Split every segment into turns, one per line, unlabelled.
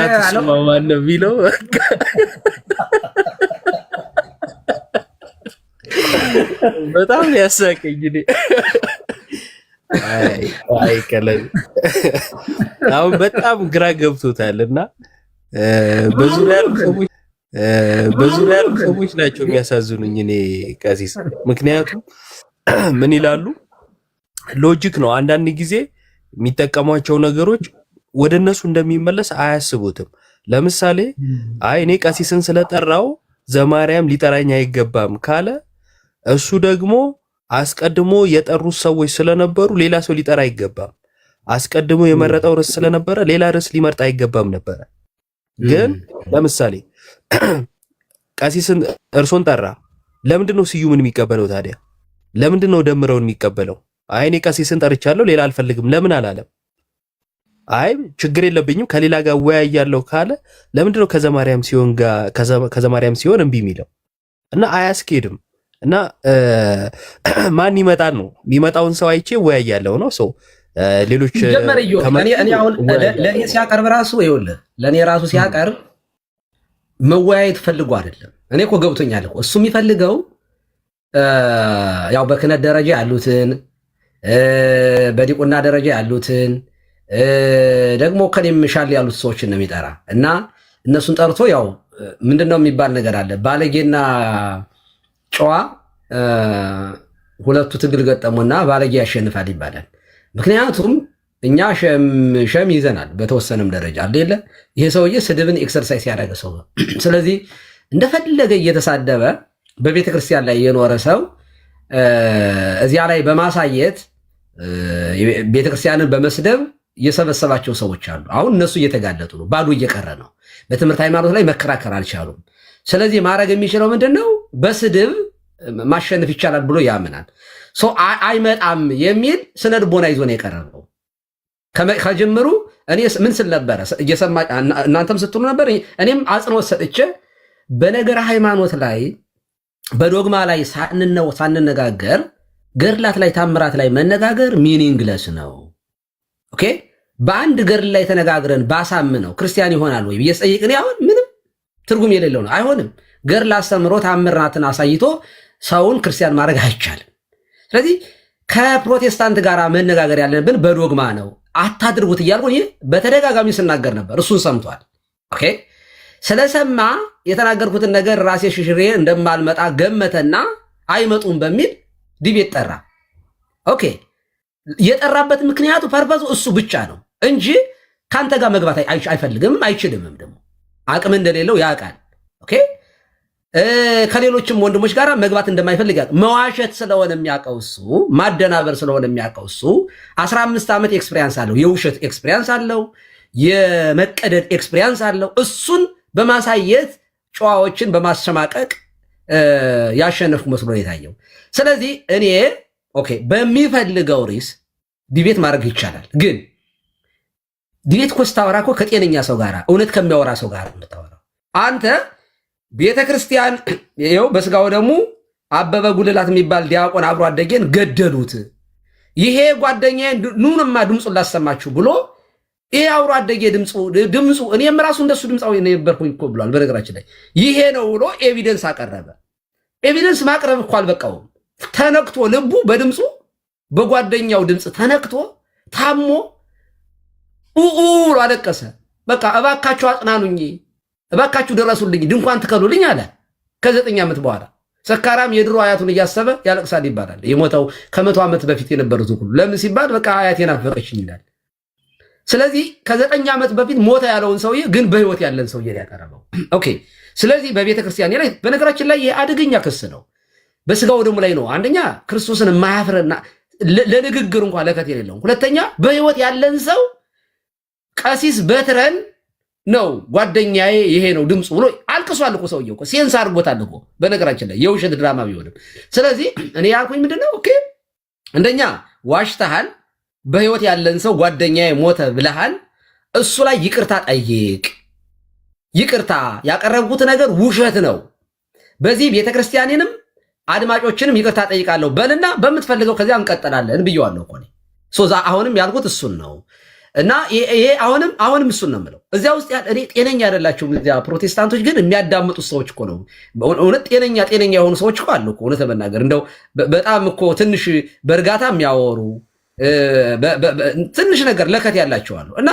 እሱማ ማን ነው የሚለው? በጣም ያሳቀኝ እኔ። አይ ቀለል አሁን በጣም ግራ ገብቶታልና በዙሪያ ያሉ ሰዎች ናቸው የሚያሳዝኑኝ እኔ ቀሲስ። ምክንያቱም ምን ይላሉ? ሎጂክ ነው። አንዳንድ ጊዜ የሚጠቀሟቸው ነገሮች ወደ እነሱ እንደሚመለስ አያስቡትም። ለምሳሌ አይ እኔ ቀሲስን ስለጠራው ዘማርያም ሊጠራኝ አይገባም ካለ እሱ ደግሞ አስቀድሞ የጠሩት ሰዎች ስለነበሩ ሌላ ሰው ሊጠራ አይገባም። አስቀድሞ የመረጠው ርዕስ ስለነበረ ሌላ ርዕስ ሊመርጥ አይገባም ነበረ። ግን ለምሳሌ ቀሲስን እርሶን ጠራ። ለምንድን ነው ስዩምን የሚቀበለው ታዲያ? ለምንድን ነው ደምረውን የሚቀበለው? አይ እኔ ቀሲስን ጠርቻለሁ ሌላ አልፈልግም ለምን አላለም? አይ ችግር የለብኝም ከሌላ ጋር ወያያለሁ ካለ ለምንድን ነው ከዘማርያም ሲሆን እምቢ የሚለው? እና አያስኬድም። እና ማን ይመጣል ነው የሚመጣውን ሰው አይቼ ወያያለሁ ነው ሰው ሌሎች
እኔ አሁን ለእኔ ሲያቀርብ ራሱ ይኸውልህ ለእኔ ራሱ ሲያቀርብ መወያየት ፈልጎ አይደለም። እኔ እኮ ገብቶኛል እኮ እሱ የሚፈልገው ያው በክህነት ደረጃ ያሉትን በዲቁና ደረጃ ያሉትን ደግሞ ከኔም ሻል ያሉት ሰዎችን ነው የሚጠራ እና እነሱን ጠርቶ ያው ምንድነው የሚባል ነገር አለ። ባለጌና ጨዋ ሁለቱ ትግል ገጠሙና ባለጌ ያሸንፋል ይባላል። ምክንያቱም እኛ ሸም ይዘናል በተወሰነም ደረጃ አይደለ? ይሄ ሰውዬ ስድብን ኤክሰርሳይዝ ያደረገ ሰው ነው። ስለዚህ እንደፈለገ እየተሳደበ በቤተ ክርስቲያን ላይ የኖረ ሰው እዚያ ላይ በማሳየት ቤተ ክርስቲያንን በመስደብ የሰበሰባቸው ሰዎች አሉ። አሁን እነሱ እየተጋለጡ ነው፣ ባዶ እየቀረ ነው። በትምህርት ሃይማኖት ላይ መከራከር አልቻሉም። ስለዚህ ማድረግ የሚችለው ምንድነው? በስድብ ማሸነፍ ይቻላል ብሎ ያምናል። አይመጣም የሚል ስነ ልቦና ይዞ ነው የቀረበው። ከጅምሩ እኔ ምን ስል ነበረ እናንተም ስትሉ ነበር፣ እኔም አጽንኦት ሰጥቼ በነገር ሃይማኖት ላይ በዶግማ ላይ ሳንነጋገር ገድላት ላይ ታምራት ላይ መነጋገር ሚኒንግለስ ነው። ኦኬ በአንድ ገድል ላይ ተነጋግረን ባሳምነው ክርስቲያን ይሆናል ወይ ብዬ ስጠይቅ እኔ አሁን ምንም ትርጉም የሌለው ነው። አይሆንም። ገድል አስተምሮ ታምራትን አሳይቶ ሰውን ክርስቲያን ማድረግ አይቻልም። ስለዚህ ከፕሮቴስታንት ጋር መነጋገር ያለብን በዶግማ ነው። አታድርጉት እያልኩ በተደጋጋሚ ስናገር ነበር። እሱን ሰምቷል። ኦኬ ስለሰማ የተናገርኩትን ነገር ራሴ ሽሽሬ እንደማልመጣ ገመተና አይመጡም በሚል ዲቤት ጠራ። ኦኬ የጠራበት ምክንያቱ ፐርፐዙ እሱ ብቻ ነው እንጂ ካንተ ጋር መግባት አይፈልግም አይችልምም። ደግሞ አቅም እንደሌለው ያውቃል። ኦኬ ከሌሎችም ወንድሞች ጋር መግባት እንደማይፈልግ መዋሸት ስለሆነ የሚያውቀው እሱ፣ ማደናበር ስለሆነ የሚያውቀው እሱ 15 ዓመት ኤክስፒሪያንስ አለው። የውሸት ኤክስፒሪያንስ አለው። የመቀደድ ኤክስፒሪያንስ አለው። እሱን በማሳየት ጨዋዎችን በማሸማቀቅ ያሸነፍኩ መስሎ የታየው። ስለዚህ እኔ ኦኬ በሚፈልገው ሪስ ዲቤት ማድረግ ይቻላል። ግን ዲቤት እኮ ስታወራ እኮ ከጤነኛ ሰው ጋር እውነት ከሚያወራ ሰው ጋር የምታወራው አንተ ቤተ ክርስቲያን ይኸው በስጋው ደግሞ አበበ ጉልላት የሚባል ዲያቆን አብሮ አደጌን ገደሉት። ይሄ ጓደኛዬ ኑንማ ድምፁን ላሰማችሁ ብሎ ይሄ አብሮ አደጌ ድምፁ እኔም ራሱ እንደሱ ድምፃዊ ነበርኩኝ እኮ ብሏል። በነገራችን ላይ ይሄ ነው ብሎ ኤቪደንስ አቀረበ። ኤቪደንስ ማቅረብ እኮ አልበቃውም። ተነክቶ ልቡ በድምፁ በጓደኛው ድምፅ ተነክቶ ታሞ ብሎ አለቀሰ። በቃ እባካችሁ አጽናኑኝ፣ እባካችሁ ደረሱልኝ፣ ድንኳን ትከሉልኝ አለ። ከ9 ዓመት በኋላ ሰካራም የድሮ አያቱን እያሰበ ያለቅሳል ይባላል። የሞተው ከ100 ዓመት በፊት የነበሩት ሁሉ ለምን ሲባል በቃ አያቴን ናፈቀችኝ ይላል። ስለዚህ ከ9 ዓመት በፊት ሞተ ያለውን ሰውዬ ግን በህይወት ያለን ሰውዬ ያቀረበው። ኦኬ ስለዚህ በቤተ ክርስቲያን ላይ በነገራችን ላይ የአደገኛ ክስ ነው። በስጋው ደሙ ላይ ነው። አንደኛ ክርስቶስን የማያፍርና ለንግግር እንኳን ለከት የሌለው፣ ሁለተኛ በህይወት ያለን ሰው ቀሲስ በትረን ነው ጓደኛዬ ይሄ ነው ድምፁ ብሎ አልቅሷል እኮ ሰውየው እኮ ሴንስ አድርጎታል እኮ በነገራችን ላይ የውሸት ድራማ ቢሆንም። ስለዚህ እኔ ያልኩኝ ምንድነው ኦኬ እንደኛ ዋሽተሃል፣ በህይወት ያለን ሰው ጓደኛዬ ሞተ ብለሃል፣ እሱ ላይ ይቅርታ ጠይቅ። ይቅርታ ያቀረብኩት ነገር ውሸት ነው፣ በዚህ ቤተክርስቲያኔንም አድማጮችንም ይቅርታ ጠይቃለሁ በልና በምትፈልገው ከዚያ እንቀጥላለን ብየዋለሁ እኮ እኔ። አሁንም ያልኩት እሱን ነው። እና ይሄ አሁንም እሱን ነው የምለው። እዚያ ውስጥ እኔ ጤነኛ አይደላችሁም። እዚያ ፕሮቴስታንቶች ግን የሚያዳምጡት ሰዎች እኮ ነው እውነት ጤነኛ የሆኑ ሰዎች እኮ አሉ እኮ እውነት ለመናገር እንደው በጣም እኮ ትንሽ በእርጋታ የሚያወሩ ትንሽ ነገር ለከት ያላቸው አሉ። እና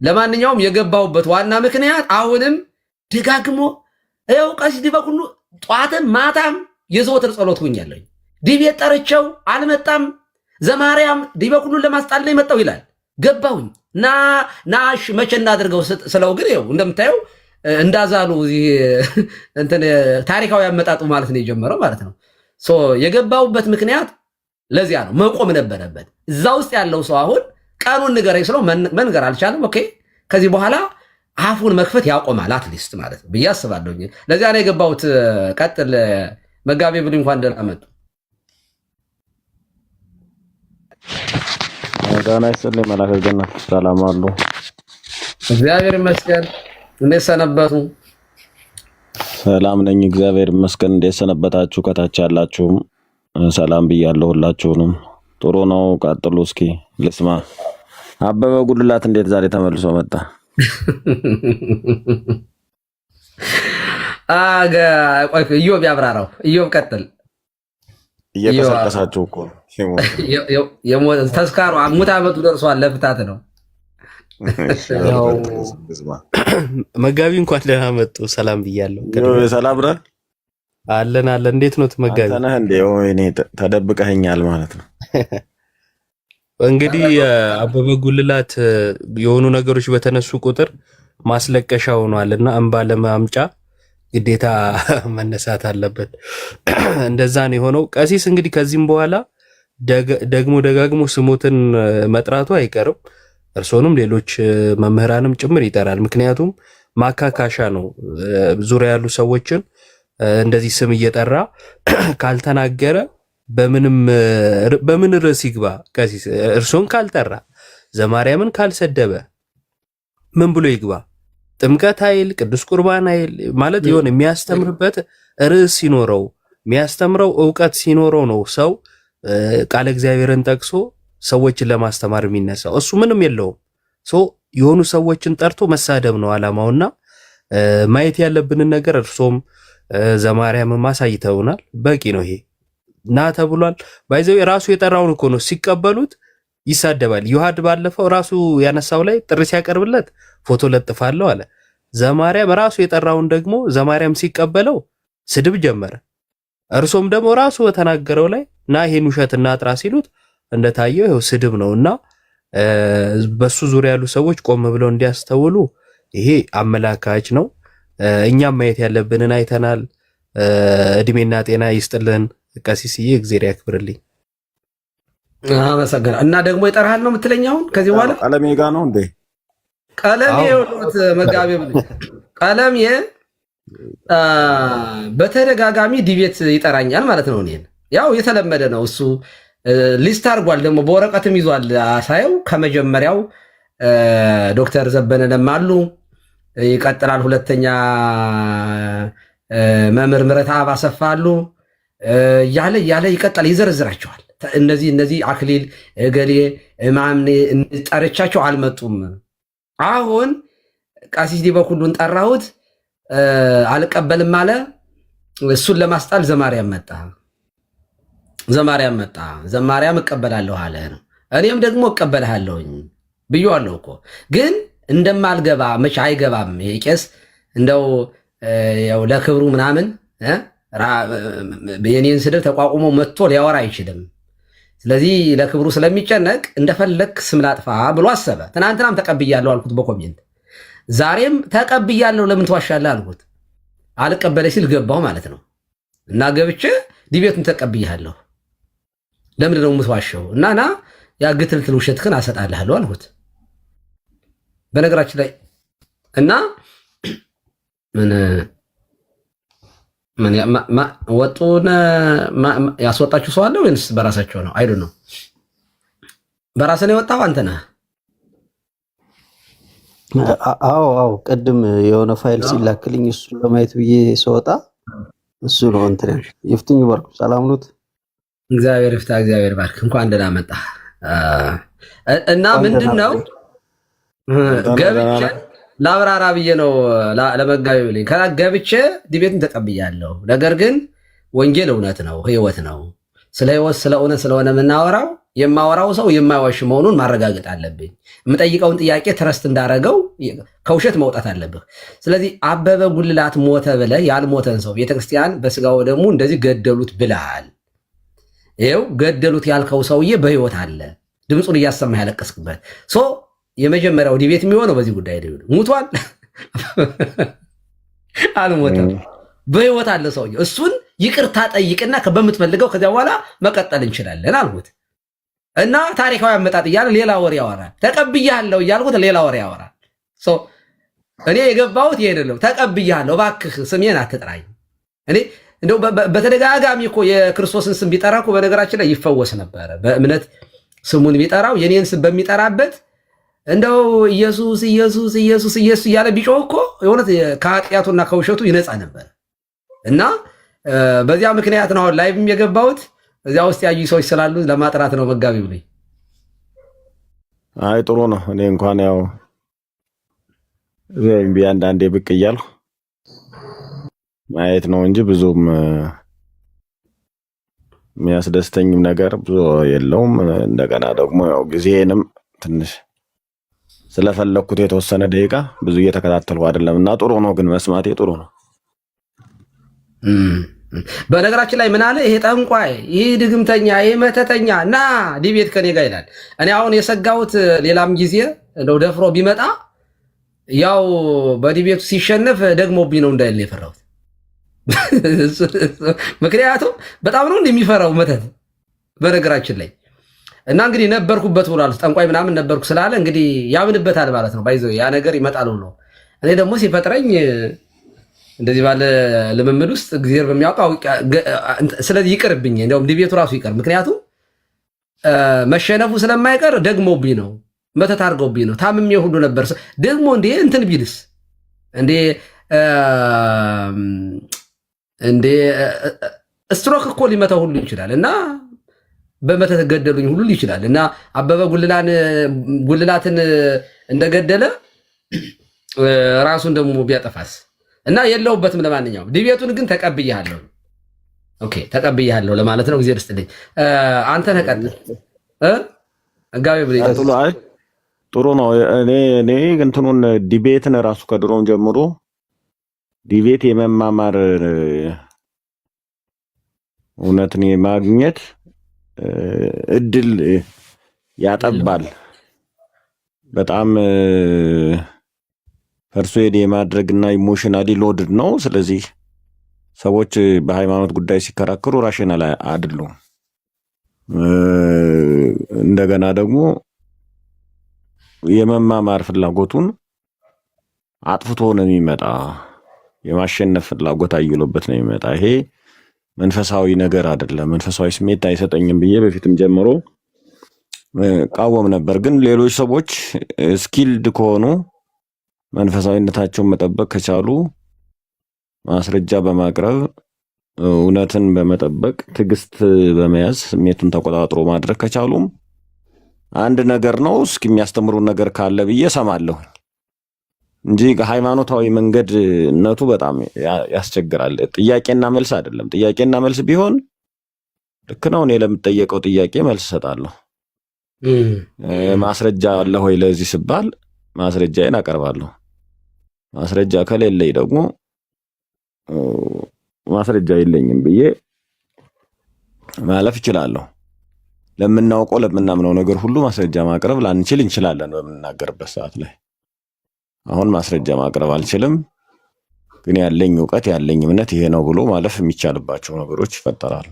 ለማንኛውም የገባሁበት ዋና ምክንያት አሁንም ደጋግሞ ይኸው ቀሲስ ዲበኩሉ ጠዋትም ማታም የዘወትር ጸሎት ሁኛለኝ። ዲቤት ጠርቸው አልመጣም። ዘማርያም ዲበኩሉን ለማስጣል ነው የመጣው ይላል። ገባሁኝ ናሽ መቼ እናድርገው ስለው ግን ይኸው እንደምታየው እንዳዛሉ እንትን ታሪካዊ ያመጣጡ ማለት ነው የጀመረው ማለት ነው። የገባሁበት ምክንያት ለዚያ ነው። መቆም ነበረበት። እዛ ውስጥ ያለው ሰው አሁን ቀኑን ንገረኝ ስለው መንገር አልቻለም። ኦኬ ከዚህ በኋላ አፉን መክፈት ያቆማል አትሊስት ማለት ነው ብዬ አስባለሁ። ለዚያ ነው የገባሁት። ቀጥል መጋቤ ብሉይ እንኳን ደህና መጡ።
ዳና ይስጥልኝ መላከ ገነት ሰላም አሉ።
እግዚአብሔር ይመስገን። እንዴት ሰነበቱ?
ሰላም ነኝ እግዚአብሔር ይመስገን። እንዴት ሰነበታችሁ? ከታች ያላችሁም ሰላም ብያለሁ ሁላችሁንም። ጥሩ ነው ቀጥሉ። እስኪ ልስማ። አበበ ጉልላት እንዴት ዛሬ ተመልሶ መጣ?
ኢዮብ ያብራራው። ኢዮብ ቀጥል።
እየቀሰቀሳችሁ እኮ
ተስካሩ ሙት ዓመቱ ደርሷል። ለፍታት ነው።
መጋቢ እንኳን ደህና መጡ። ሰላም ብያለሁ።
ሰላም ነህ?
አለን። እንዴት ነው መጋቢ?
አንተ ነህ እንዴ? እኔ ተደብቀኸኛል ማለት ነው።
እንግዲህ አበበ ጉልላት የሆኑ ነገሮች በተነሱ ቁጥር ማስለቀሻ ሆኗልና እንባ ለማምጫ ግዴታ መነሳት አለበት። እንደዛ ነው የሆነው። ቀሲስ እንግዲህ ከዚህም በኋላ ደግሞ ደጋግሞ ስሞትን መጥራቱ አይቀርም። እርሶንም ሌሎች መምህራንም ጭምር ይጠራል። ምክንያቱም ማካካሻ ነው። ዙሪያ ያሉ ሰዎችን እንደዚህ ስም እየጠራ ካልተናገረ በምን ርዕስ ይግባ? ቀሲስ እርሶን ካልጠራ ዘማርያምን ካልሰደበ ምን ብሎ ይግባ? ጥምቀት ኃይል ቅዱስ ቁርባን ኃይል ማለት የሆነ የሚያስተምርበት ርዕስ ሲኖረው የሚያስተምረው ዕውቀት ሲኖረው ነው ሰው ቃለ እግዚአብሔርን ጠቅሶ ሰዎችን ለማስተማር የሚነሳው። እሱ ምንም የለውም። የሆኑ ሰዎችን ጠርቶ መሳደብ ነው ዓላማውና ማየት ያለብንን ነገር እርሶም ዘማርያም ማሳይተውናል። በቂ ነው። ይሄ ና ተብሏል። ባይዘው ራሱ የጠራውን እኮ ነው ሲቀበሉት ይሳደባል። ዮሐድ ባለፈው ራሱ ያነሳው ላይ ጥሪ ሲያቀርብለት ፎቶ ለጥፋለሁ አለ። ዘማርያም ራሱ የጠራውን ደግሞ ዘማርያም ሲቀበለው ስድብ ጀመረ። እርሶም ደግሞ ራሱ በተናገረው ላይ ና ይሄን ውሸትና ጥራ ሲሉት እንደታየው ይኸው ስድብ ነውና በሱ ዙሪያ ያሉ ሰዎች ቆም ብለው እንዲያስተውሉ ይሄ አመላካች ነው። እኛም ማየት ያለብንን አይተናል። እድሜና ጤና ይስጥልን ቀሲስዬ፣ እግዚአብሔር ያክብርልኝ።
አመሰግናለሁ። እና ደግሞ ይጠራሃል ነው የምትለኛውን ከዚህ በኋላ
ቀለሜ ጋ ነው እንዴ?
ቀለሜ ወጥ መጋቤ ቀለሜ በተደጋጋሚ ዲቤት ይጠራኛል ማለት ነው። እኔን ያው የተለመደ ነው እሱ ሊስት አድርጓል። ደግሞ በወረቀትም ይዟል። አሳየው ከመጀመሪያው ዶክተር ዘበነ ለማሉ ይቀጥላል። ሁለተኛ መምህር ምረትአብ አሰፋ አሉ እያለ ይቀጥላል። ይዘረዝራቸዋል። እነዚህ አክሊል እገሌ ማምኔ ጠርቻቸው አልመጡም። አሁን ቀሲስ ዲበኩሉን ጠራሁት አልቀበልም አለ። እሱን ለማስጣል ዘማርያም መጣ። ዘማርያም እቀበላለሁ አለ ነው። እኔም ደግሞ እቀበልሃለሁኝ ብዬዋለሁ እኮ ግን እንደማልገባ መቼ አይገባም። ይሄ ቄስ እንደው ያው ለክብሩ ምናምን የኔን ስድብ ተቋቁሞ መጥቶ ሊያወራ አይችልም። ስለዚህ ለክብሩ ስለሚጨነቅ እንደፈለክ ስም ላጥፋ ብሎ አሰበ። ትናንትናም ተቀብያለሁ አልኩት በኮሜንት፣ ዛሬም ተቀብያለሁ ለምን ትዋሻለህ አልኩት። አልቀበለ ሲል ገባሁ ማለት ነው። እና ገብቼ ዲቤቱን ተቀብያለሁ ለምንድን ነው የምትዋሸው? እና ያ ግትልትል ውሸትህን አሰጣልሃለሁ አልኩት። በነገራችን ላይ እና ወጡን ያስወጣችሁ ሰው አለ ወይንስ በራሳቸው ነው? አይዱ ነው። በራስህ ነው የወጣው አንተ ነህ?
አዎ ቅድም የሆነ ፋይል ሲላክልኝ እሱን ለማየት ብዬ ስወጣ እሱ ነው እንትን ይፍትኝ ባርኩ። ሰላም ኑት።
እግዚአብሔር ይፍታ። እግዚአብሔር ባርክ። እንኳን ደህና መጣ። እና ምንድነው ገብቼ ለአብራራ ብዬ ነው ለመጋቢ ብለኝ ገብቼ ዲቤቱን ተቀብያለሁ። ነገር ግን ወንጌል እውነት ነው፣ ህይወት ነው። ስለ ህይወት ስለ እውነት ስለሆነ የምናወራው የማወራው ሰው የማይዋሽ መሆኑን ማረጋገጥ አለብኝ። የምጠይቀውን ጥያቄ ትረስት እንዳረገው ከውሸት መውጣት አለብህ። ስለዚህ አበበ ጉልላት ሞተ ብለህ ያልሞተን ሰው ቤተክርስቲያን በስጋው ደግሞ እንደዚህ ገደሉት ብለሃል። ይኸው ገደሉት ያልከው ሰውዬ በህይወት አለ። ድምፁን እያሰማ ያለቀስክበት የመጀመሪያው ዲቤት የሚሆነው በዚህ ጉዳይ ሙቷል አልሞተም፣ በህይወት አለ ሰውዬው። እሱን ይቅርታ ጠይቅና በምትፈልገው ከዚያ በኋላ መቀጠል እንችላለን አልኩት እና ታሪካዊ አመጣጥ እያለ ሌላ ወሬ ያወራል። ተቀብያለሁ እያልኩት ሌላ ወሬ ያወራል። እኔ የገባሁት ይሄ አይደለም። ተቀብያለሁ፣ እባክህ ስሜን አትጥራኝ። እኔ እንደው በተደጋጋሚ እኮ የክርስቶስን ስም ቢጠራ እኮ በነገራችን ላይ ይፈወስ ነበረ። በእምነት ስሙን ቢጠራው የኔን ስም በሚጠራበት እንደው ኢየሱስ ኢየሱስ ኢየሱስ ኢየሱስ እያለ ቢጮህ እኮ የሆነት ከኃጢአቱና ከውሸቱ ይነጻ ነበር እና በዚያ ምክንያት ነው ላይቭም የገባሁት። እዚያ ውስጥ ያዩ ሰዎች ስላሉ ለማጥራት ነው መጋቢ ብለኝ።
አይ ጥሩ ነው። እኔ እንኳን ያው አንዳንዴ ብቅ እያልኩ ማየት ነው እንጂ ብዙም የሚያስደስተኝም ነገር ብዙ የለውም። እንደገና ደግሞ ያው ጊዜንም ትንሽ ስለፈለኩት የተወሰነ ደቂቃ ብዙ እየተከታተልኩ አይደለም እና ጥሩ ነው፣ ግን መስማቴ ጥሩ ነው።
በነገራችን ላይ ምን አለ ይሄ ጠንቋይ፣ ይሄ ድግምተኛ፣ ይሄ መተተኛ እና ዲቤት ከኔ ጋር ይላል። እኔ አሁን የሰጋሁት ሌላም ጊዜ እንደው ደፍሮ ቢመጣ ያው በዲቤቱ ሲሸነፍ ደግሞብኝ ነው እንዳይል የፈራሁት። ምክንያቱም በጣም ነው እንደሚፈራው መተት በነገራችን ላይ እና እንግዲህ ነበርኩበት ብሏል። ጠንቋይ ምናምን ነበርኩ ስላለ እንግዲህ ያምንበታል ማለት ነው። ባይዘው ያ ነገር ይመጣል ብሎ እኔ ደግሞ ሲፈጥረኝ እንደዚህ ባለ ልምምድ ውስጥ እግዚአብሔር በሚያውቀው ስለዚህ ይቅርብኝ፣ እንደውም ዲቤቱ ራሱ ይቀር። ምክንያቱም መሸነፉ ስለማይቀር ደግሞብኝ ነው፣ መተት አድርገውብኝ ነው። ታምሜ ሁሉ ነበር ደግሞ እንዴ እንትን ቢልስ እንዴ ስትሮክ እኮ ሊመታው ሁሉ ይችላል እና በመተት ገደሉኝ ሁሉ ይችላል እና አበበ ጉልላትን እንደገደለ ራሱን ደግሞ ቢያጠፋስ እና የለውበትም። ለማንኛውም ዲቤቱን ግን ተቀብያለሁ። ኦኬ ተቀብያለሁ ለማለት ነው። ጊዜ ርስጥልኝ አንተ ተቀጥል ጋቢ ብለኝ
ጥሩ ነው። እኔ እንትኑን ዲቤትን ራሱ ከድሮም ጀምሮ ዲቤት የመማማር እውነትን የማግኘት እድል ያጠባል። በጣም ፐርሱዌድ የማድረግና ኢሞሽናሊ ሎድድ ነው። ስለዚህ ሰዎች በሃይማኖት ጉዳይ ሲከራከሩ ራሽናል አይደሉም። እንደገና ደግሞ የመማማር ፍላጎቱን አጥፍቶ ነው የሚመጣ። የማሸነፍ ፍላጎት አይሎበት ነው የሚመጣ። ይሄ መንፈሳዊ ነገር አይደለም። መንፈሳዊ ስሜት አይሰጠኝም ብዬ በፊትም ጀምሮ ቃወም ነበር። ግን ሌሎች ሰዎች ስኪልድ ከሆኑ መንፈሳዊነታቸውን መጠበቅ ከቻሉ ማስረጃ በማቅረብ እውነትን በመጠበቅ ትዕግስት በመያዝ ስሜቱን ተቆጣጥሮ ማድረግ ከቻሉም አንድ ነገር ነው። እስኪ የሚያስተምሩ ነገር ካለ ብዬ ሰማለሁ እንጂ ሃይማኖታዊ መንገድነቱ በጣም ያስቸግራል። ጥያቄና መልስ አይደለም። ጥያቄና መልስ ቢሆን ልክ ነው። እኔ ለምጠየቀው ጥያቄ መልስ እሰጣለሁ። ማስረጃ አለ ሆይ ለዚህ ሲባል ማስረጃዬን አቀርባለሁ። ማስረጃ ከሌለኝ ደግሞ ማስረጃ የለኝም ብዬ ማለፍ እችላለሁ። ለምናውቀው ለምናምነው ነገር ሁሉ ማስረጃ ማቅረብ ላንችል እንችላለን በምንናገርበት ሰዓት ላይ። አሁን ማስረጃ ማቅረብ አልችልም፣ ግን ያለኝ እውቀት ያለኝ እምነት ይሄ ነው ብሎ ማለፍ የሚቻልባቸው ነገሮች ይፈጠራሉ።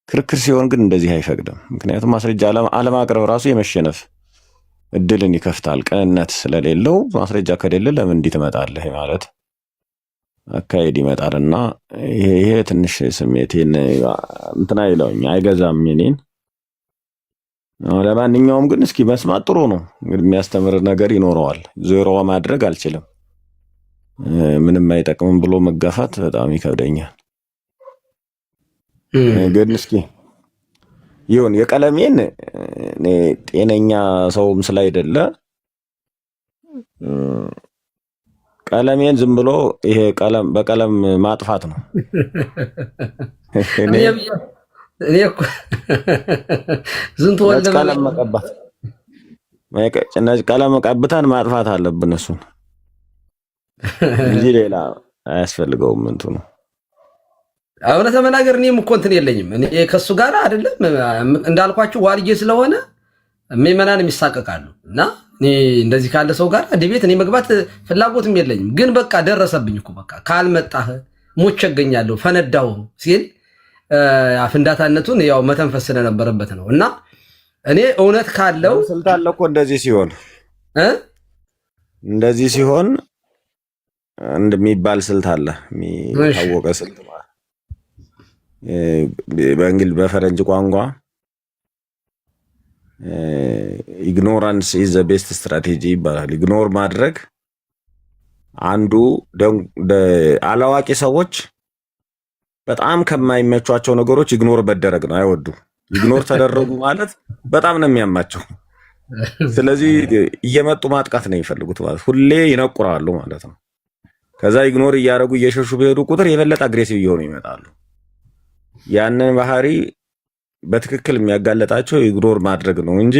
ክርክር ሲሆን ግን እንደዚህ አይፈቅድም። ምክንያቱም ማስረጃ አለማቅረብ ራሱ የመሸነፍ እድልን ይከፍታል። ቅንነት ስለሌለው ማስረጃ ከሌለ ለምን እንዲህ ትመጣለህ ማለት አካሄድ ይመጣልና ይሄ ትንሽ ስሜቴን እንትና ይለውኝ አይገዛም የኔን። ለማንኛውም ግን እስኪ መስማት ጥሩ ነው። እንግዲህ የሚያስተምር ነገር ይኖረዋል። ዜሮ ማድረግ አልችልም። ምንም አይጠቅምም ብሎ መጋፋት በጣም ይከብደኛል። ግን እስኪ ይሁን የቀለሜን እኔ ጤነኛ ሰውም ስላይደለ ቀለሜን ዝም ብሎ ይሄ ቀለም በቀለም ማጥፋት ነው።
እኔ እኮ ዝንቱ ወልደ
ቀለም መቀባት ቀለም ቀብተን ማጥፋት አለብን እሱን እንጂ ሌላ አያስፈልገውም። እንትኑ
እውነት ለመናገር እኔም እኮ እንትን የለኝም። እኔ ከሱ ጋር አይደለም እንዳልኳችሁ ዋልጄ ስለሆነ ምዕመናን የሚሳቀቃሉ እና እኔ እንደዚህ ካለ ሰው ጋር ዲቤት እኔ መግባት ፍላጎትም የለኝም። ግን በቃ ደረሰብኝ እኮ በቃ ካልመጣህ ሞቼ እገኛለሁ ፈነዳው ሲል ፍንዳታነቱን ያው መተንፈስ ስለነበረበት ነው። እና እኔ እውነት ካለው
ስልጣን እኮ እንደዚህ ሲሆን እንደሚባል ስልት አለ፣ የሚታወቀ ስልት ማለት በፈረንጅ ቋንቋ ኢግኖራንስ ኢዝ ዘ ቤስት ስትራቴጂ ይባላል። ኢግኖር ማድረግ አንዱ አላዋቂ ሰዎች በጣም ከማይመቿቸው ነገሮች ኢግኖር መደረግ ነው። አይወዱም። ኢግኖር ተደረጉ ማለት በጣም ነው የሚያማቸው። ስለዚህ እየመጡ ማጥቃት ነው የሚፈልጉት ማለት ሁሌ ይነቁራሉ ማለት ነው። ከዛ ኢግኖር እያደረጉ እየሸሹ በሄዱ ቁጥር የበለጠ አግሬሲቭ እየሆኑ ይመጣሉ። ያንን ባህሪ በትክክል የሚያጋለጣቸው ኢግኖር ማድረግ ነው እንጂ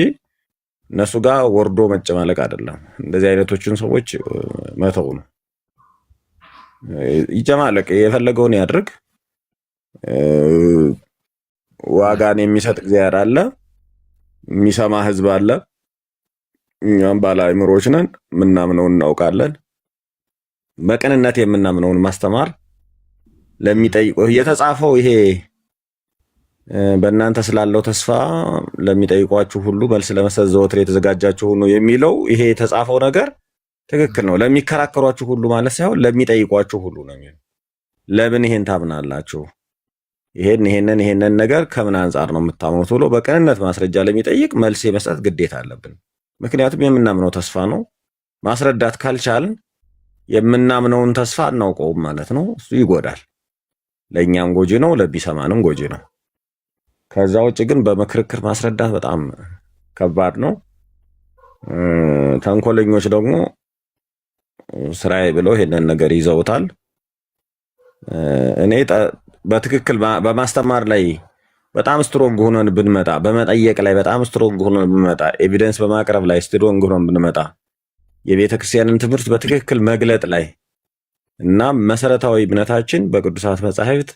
እነሱ ጋር ወርዶ መጨማለቅ አይደለም። እንደዚህ አይነቶችን ሰዎች መተው ነው። ይጨማለቅ፣ የፈለገውን ያድርግ። ዋጋን የሚሰጥ እግዚአብሔር አለ፣ የሚሰማ ህዝብ አለ። እኛም ባለ አእምሮዎች ነን፣ የምናምነውን እናውቃለን። በቅንነት የምናምነውን ማስተማር ለሚጠይቀው የተጻፈው ይሄ በእናንተ ስላለው ተስፋ ለሚጠይቋችሁ ሁሉ መልስ ለመስጠት ዘወትር የተዘጋጃችሁ ሁኑ የሚለው ይሄ የተጻፈው ነገር ትክክል ነው። ለሚከራከሯችሁ ሁሉ ማለት ሳይሆን ለሚጠይቋችሁ ሁሉ ነው የሚለው። ለምን ይሄን ታምናላችሁ? ይሄንን ነገር ከምን አንጻር ነው የምታምኑት ብሎ በቅንነት ማስረጃ ለሚጠይቅ መልስ የመስጠት ግዴታ አለብን። ምክንያቱም የምናምነው ተስፋ ነው። ማስረዳት ካልቻልን የምናምነውን ተስፋ አናውቀውም ማለት ነው። እሱ ይጎዳል። ለእኛም ጎጂ ነው፣ ለቢሰማንም ጎጂ ነው። ከዛ ውጭ ግን በምክርክር ማስረዳት በጣም ከባድ ነው። ተንኮለኞች ደግሞ ስራዬ ብለው ይሄንን ነገር ይዘውታል። እኔ በትክክል በማስተማር ላይ በጣም ስትሮንግ ሆነን ብንመጣ፣ በመጠየቅ ላይ በጣም ስትሮንግ ሆነን ብንመጣ፣ ኤቪደንስ በማቅረብ ላይ ስትሮንግ ሆነን ብንመጣ፣ የቤተ ክርስቲያንን ትምህርት በትክክል መግለጥ ላይ እና መሰረታዊ እምነታችን በቅዱሳት መጻሕፍት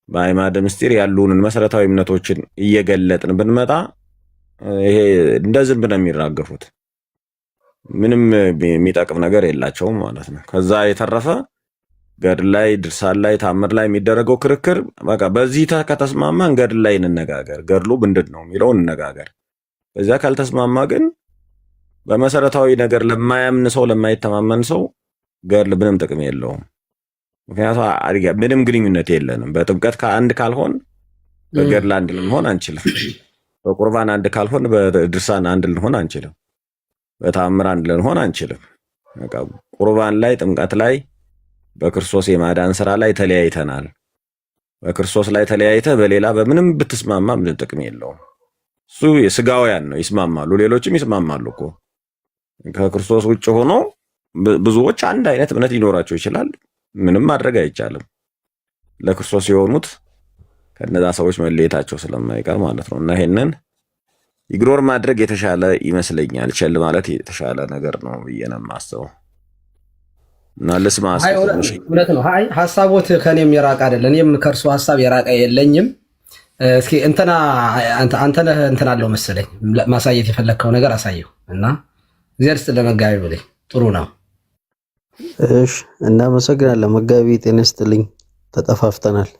በአዕማደ ምስጢር ያሉንን መሰረታዊ እምነቶችን እየገለጥን ብንመጣ ይሄ እንደ ዝንብ ነው የሚራገፉት። ምንም የሚጠቅም ነገር የላቸውም ማለት ነው። ከዛ የተረፈ ገድል ላይ፣ ድርሳን ላይ፣ ታምር ላይ የሚደረገው ክርክር በቃ በዚህ ከተስማማን ገድል ላይ እንነጋገር፣ ገድሉ ምንድን ነው የሚለው እንነጋገር። በዚያ ካልተስማማ ግን በመሰረታዊ ነገር ለማያምን ሰው፣ ለማይተማመን ሰው ገድል ምንም ጥቅም የለውም። ምክንያቱም ምንም ግንኙነት የለንም። በጥምቀት አንድ ካልሆን በገድል አንድ ልንሆን አንችልም። በቁርባን አንድ ካልሆን በድርሳን አንድ ልንሆን አንችልም። በታምር አንድ ልንሆን አንችልም። ቁርባን ላይ፣ ጥምቀት ላይ፣ በክርስቶስ የማዳን ስራ ላይ ተለያይተናል። በክርስቶስ ላይ ተለያይተ በሌላ በምንም ብትስማማ ምንም ጥቅም የለውም። እሱ የስጋውያን ነው፣ ይስማማሉ። ሌሎችም ይስማማሉ እኮ ከክርስቶስ ውጭ ሆኖ ብዙዎች አንድ አይነት እምነት ሊኖራቸው ይችላል። ምንም ማድረግ አይቻልም። ለክርስቶስ የሆኑት ከነዛ ሰዎች መለየታቸው ስለማይቀር ማለት ነው። እና ይሄንን ኢግኖር ማድረግ የተሻለ ይመስለኛል። ቸል ማለት የተሻለ ነገር ነው ብዬ ነው የማስበው። እና ልስማ።
እውነት ነው። አይ ሐሳቦት ከኔም የራቀ አይደለም። እኔም ከእርሱ ሐሳብ የራቀ የለኝም። እስኪ አንተ ነህ እንትን አለው መሰለኝ ማሳየት የፈለግከው ነገር አሳየው እና እግዚአብሔር ይስጥልህ ለመጋቢ ብለኝ ጥሩ ነው።
እሺ እናመሰግናለን መጋቢ። ጤና ይስጥልኝ። ተጠፋፍተናል።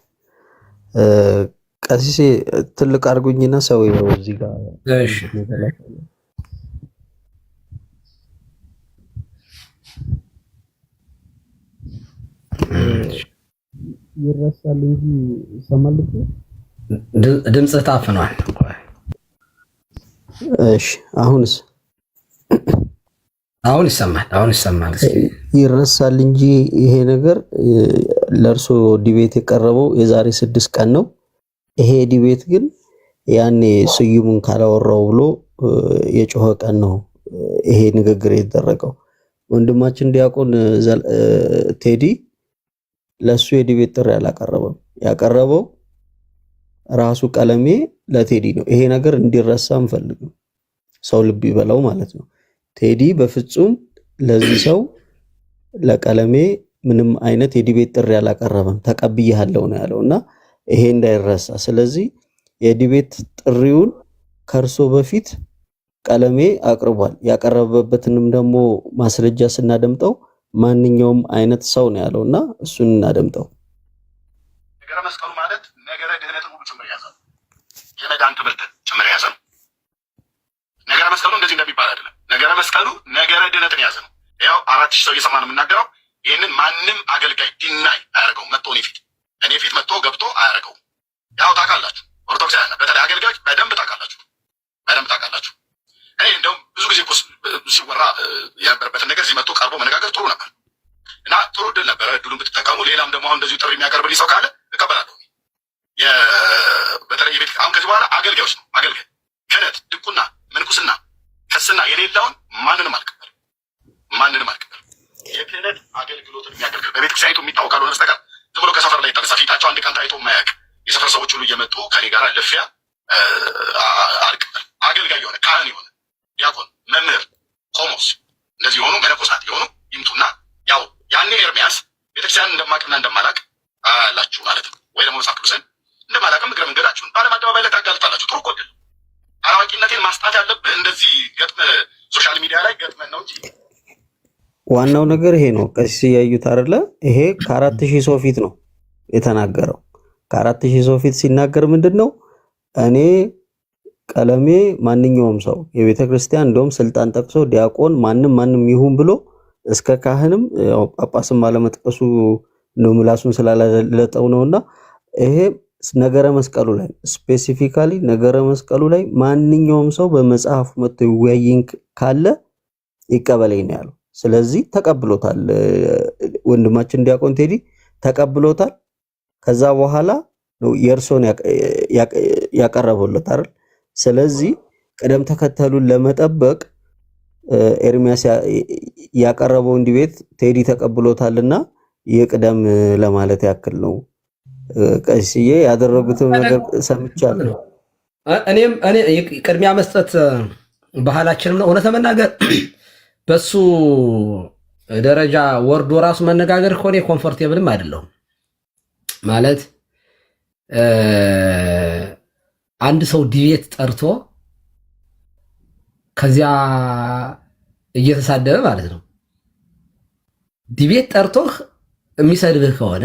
ቀሲሴ ትልቅ አድርጉኝና ሰው ይኸው እዚህ ጋር
እሺ
ይረሳል እንጂ ይሰማል።
ድምፅህ ታፍኗል።
እሺ አሁንስ?
አሁን ይሰማል።
ይረሳል እንጂ ይሄ ነገር ለእርሶ ዲቤት የቀረበው የዛሬ 6 ቀን ነው። ይሄ ዲቤት ግን ያኔ ስዩምን ካላወራው ብሎ የጮኸ ቀን ነው ይሄ ንግግር የተደረገው። ወንድማችን ዲያቆን ቴዲ ለሱ የዲቤት ጥሪ አላቀረበም። ያቀረበው ራሱ ቀለሜ ለቴዲ ነው። ይሄ ነገር እንዲረሳ አንፈልግም። ሰው ልብ ይበላው ማለት ነው። ቴዲ በፍጹም ለዚህ ሰው ለቀለሜ ምንም አይነት የዲቤት ጥሪ አላቀረበም። ተቀብያለሁ ነው ያለውና ይሄ እንዳይረሳ። ስለዚህ የዲቤት ጥሪውን ከርሶ በፊት ቀለሜ አቅርቧል። ያቀረበበትንም ደግሞ ማስረጃ ስናደምጠው ማንኛውም አይነት ሰው ነው ያለውና እሱን እናደምጠው።
ነገረ መስቀሉ ማለት ነገረ ድህነትን ሁሉ ጭምር ያዘ፣ የመዳን ትምህርት ጭምር ያዘ ነው። ነገረ መስቀሉ እንደዚህ እንደሚባል አይደለም። ነገረ መስቀሉ ነገረ ድህነትን ያዘ ነው። ያው 4000 ሰው እየሰማ ነው የምናገረው። ይህንን ማንም አገልጋይ ዲናይ አያደርገውም። መጥቶ እኔ ፊት መጥቶ ገብቶ አያደርገውም። ያው ታውቃላችሁ፣ ኦርቶዶክሳውያን በተለይ አገልጋዮች በደንብ ታውቃላችሁ። እኔ እንደውም ብዙ ጊዜ እኮ ሲወራ የነበረበትን ነገር እዚህ መጥቶ ቀርቦ መነጋገር ጥሩ ነበር እና ጥሩ ድል ነበረ። ድሉን ብትጠቀሙ። ሌላም ደግሞ አሁን እንደዚሁ ጥሪ የሚያቀርብልኝ ሰው ካለ እቀበላለሁ። በተለይ የቤት አሁን ከዚህ በኋላ አገልጋዮች ነው አገልጋይ ክህነት፣ ድቁና፣ ምንኩስና፣ ከስና የሌላውን ማንንም አልቀበልም። የክህነት አገልግሎትን የሚያገልግል በቤተክርስቲያኒቱ የሚታወቅ ካልሆነ በስተቀር ዝም ብሎ ከሰፈር ላይ የተነሳ ፊታቸው አንድ ቀን ታይቶ የማያውቅ የሰፈር ሰዎች ሁሉ እየመጡ ከኔ ጋር ልፊያ አልቀበልም። አገልጋይ የሆነ ካህን የሆነ ዲያቆን፣ መምህር፣ ቆሞስ እንደዚህ የሆኑ መነኮሳት የሆኑ ይምጡና ያው ያኔ ኤርሚያስ ቤተክርስቲያን እንደማቅና እንደማላቅ አላችሁ ማለት ነው። ወይ ደግሞ መጽሐፍ ቅዱስን እንደማላቅም እግረ መንገዳችሁን በዓለም አደባባይ ላይ ታጋልጣላችሁ። ጥሩ ቆድል አላዋቂነቴን ማስጣት ያለብህ እንደዚህ ገጥመህ ሶሻል ሚዲያ ላይ ገጥመን ነው እንጂ
ዋናው ነገር ይሄ ነው። ቀሲስ ያዩት አይደለ? ይሄ ከ4000 ሰው ፊት ነው የተናገረው። ከ4000 ሰው ፊት ሲናገር ምንድነው እኔ ቀለሜ ማንኛውም ሰው የቤተ ክርስቲያን እንደውም ስልጣን ጠቅሶ ዲያቆን ማንም ይሁን ብሎ እስከ ካህንም ያው ጳጳስም አለመጥቀሱ ነው ምላሱን ስላለለጠው ነውና ይሄ ነገረ መስቀሉ ላይ ስፔሲፊካሊ ነገረ መስቀሉ ላይ ማንኛውም ሰው በመጽሐፍ መጥቶ ይወያይን ካለ ይቀበለኝ ነው ያለው። ስለዚህ ተቀብሎታል። ወንድማችን ዲያቆን ቴዲ ተቀብሎታል። ከዛ በኋላ ነው የእርሶን ያቀረበለት አይደል? ስለዚህ ቅደም ተከተሉን ለመጠበቅ ኤርሚያስ ያቀረበው ዲቤት ቴዲ ተቀብሎታልና ይቅደም ለማለት ያክል ነው። ቀሲዬ ያደረጉትን ነገር ሰምቻለሁ።
እኔ ቅድሚያ መስጠት ባህላችንም ነው። እውነት ለመናገር በሱ ደረጃ ወርዶ ራሱ መነጋገር ከሆነ ኮምፎርቴብልም አይደለሁም ማለት አንድ ሰው ዲቤት ጠርቶ ከዚያ እየተሳደበ ማለት ነው። ዲቤት ጠርቶህ የሚሰድብህ ከሆነ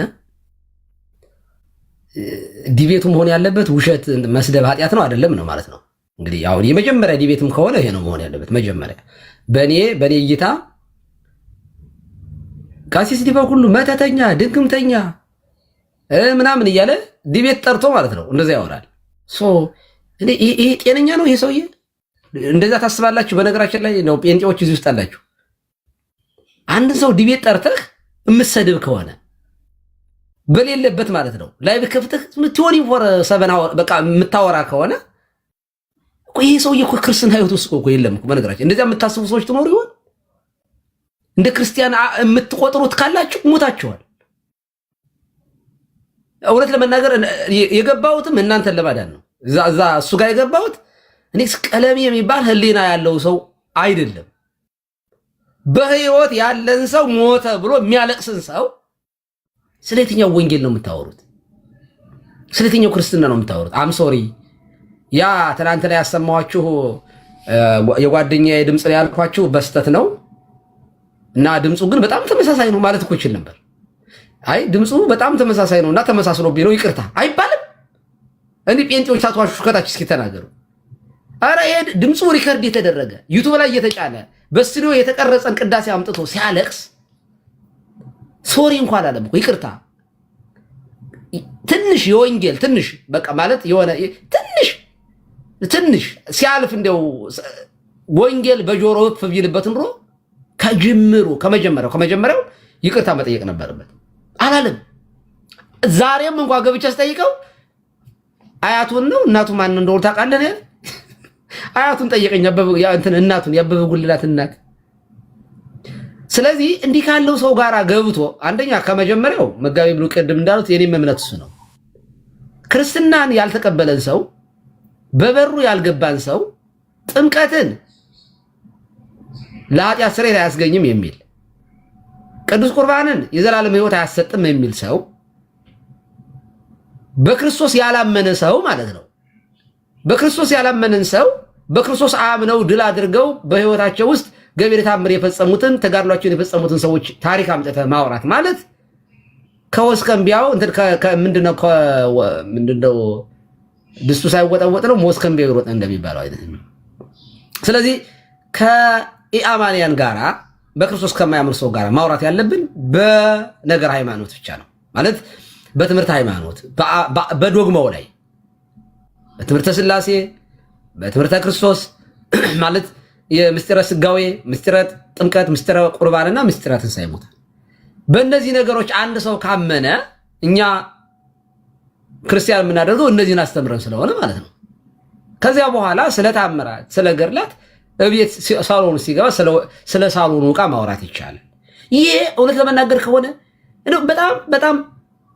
ዲቤቱ መሆን ያለበት ውሸት መስደብ ኃጢአት ነው አይደለም ነው ማለት ነው። እንግዲህ አሁን የመጀመሪያ ዲቤትም ከሆነ ይሄ ነው መሆን ያለበት። መጀመሪያ በኔ እይታ ቀሲስ ዲበኩሉ መተተኛ ድግምተኛ ምናምን እያለ ዲቤት ጠርቶ ማለት ነው እንደዛ ያወራል። ይሄ ጤነኛ ነው ይሄ ሰውዬ? እንደዛ ታስባላችሁ? በነገራችን ላይ ነው ጴንጤዎች እዚህ ውስጥ አላችሁ። አንድ ሰው ዲቤት ጠርተህ የምትሰድብ ከሆነ በሌለበት ማለት ነው ላይ በከፍተህ 24/7 በቃ የምታወራ ከሆነ ይሄ ሰውዬ እኮ ክርስትና ህይወት ውስጥ እኮ የለም እኮ። በነገራችን እንደዛ የምታስቡ ሰዎች ትኖሩ ይሆን? እንደ ክርስቲያን የምትቆጥሩት ካላችሁ ሞታችኋል። እውነት ለመናገር የገባሁትም እናንተን ለማዳን ነው። እዛ እሱ ጋር የገባሁት እኔ ቀለሜ የሚባል ህሊና ያለው ሰው አይደለም። በህይወት ያለን ሰው ሞተ ብሎ የሚያለቅስን ሰው ስለ የትኛው ወንጌል ነው የምታወሩት? ስለ የትኛው ክርስትና ነው የምታወሩት? አም ሶሪ ያ ትናንት ላይ ያሰማኋችሁ የጓደኛዬ ድምፅ ላይ ያልኳችሁ በስተት ነው እና ድምፁ ግን በጣም ተመሳሳይ ነው ማለት እኮ ይችል ነበር። አይ ድምፁ በጣም ተመሳሳይ ነውና ተመሳስሎብኝ ነው ይቅርታ አይባልም። እንዴ ጴንጤዎች ታቷችሁ ከታች እስኪ ተናገሩ። አረ ይሄ ድምፁ ሪከርድ የተደረገ ዩቲዩብ ላይ የተጫነ በስቱዲዮ የተቀረጸን ቅዳሴ አምጥቶ ሲያለቅስ ሶሪ እንኳን አላለም እኮ ይቅርታ። ትንሽ የወንጌል ትንሽ በቃ ማለት የሆነ ትንሽ ሲያልፍ እንደው ወንጌል በጆሮ እፍ ቢልበት ኑሮ ከመጀመሪያው ይቅርታ መጠየቅ ነበረበት። አላለም። ዛሬም እንኳን ገብቼ አስጠይቀው አያቱን ነው እናቱ ማን እንደሆነ ታውቃለህ? አያቱን ጠየቀኝ። እናቱን ያበበ ጉልላት እናት ስለዚህ እንዲህ ካለው ሰው ጋር ገብቶ አንደኛ ከመጀመሪያው መጋቢ ብሎ ቅድም እንዳሉት የኔም እምነት እሱ ነው። ክርስትናን ያልተቀበለን ሰው በበሩ ያልገባን ሰው ጥምቀትን ለኃጢአት ስርየት አያስገኝም የሚል ቅዱስ ቁርባንን የዘላለም ሕይወት አያሰጥም የሚል ሰው በክርስቶስ ያላመነ ሰው ማለት ነው። በክርስቶስ ያላመነን ሰው በክርስቶስ አምነው ድል አድርገው በሕይወታቸው ውስጥ ገቢረ ተአምር የፈጸሙትን ተጋድሏቸውን የፈጸሙትን ሰዎች ታሪክ አምጥተህ ማውራት ማለት ከወስከምቢያው ምንድነው ድስቱ ሳይወጣወጥ ነው ወስከምቢያው ይሮጥ እንደሚባለው አይነት ነው። ስለዚህ ከኢአማንያን ጋራ በክርስቶስ ከማያምር ሰው ጋር ማውራት ያለብን በነገር ሃይማኖት ብቻ ነው። ማለት በትምህርት ሃይማኖት በዶግማው ላይ በትምህርተ ሥላሴ በትምህርተ ክርስቶስ ማለት የምስጢረ ስጋዌ፣ ምስጢረ ጥምቀት፣ ምስጢረ ቁርባንና ምስጢረ ትንሣኤ ሙታን በእነዚህ ነገሮች አንድ ሰው ካመነ እኛ ክርስቲያን የምናደርገው እነዚህን አስተምረን ስለሆነ ማለት ነው። ከዚያ በኋላ ስለ ታምራት ስለ ገድላት እቤት ሳሎኑ ሲገባ ስለ ሳሎኑ ዕቃ ማውራት ይቻላል። ይሄ እውነት ለመናገር ከሆነ በጣም በጣም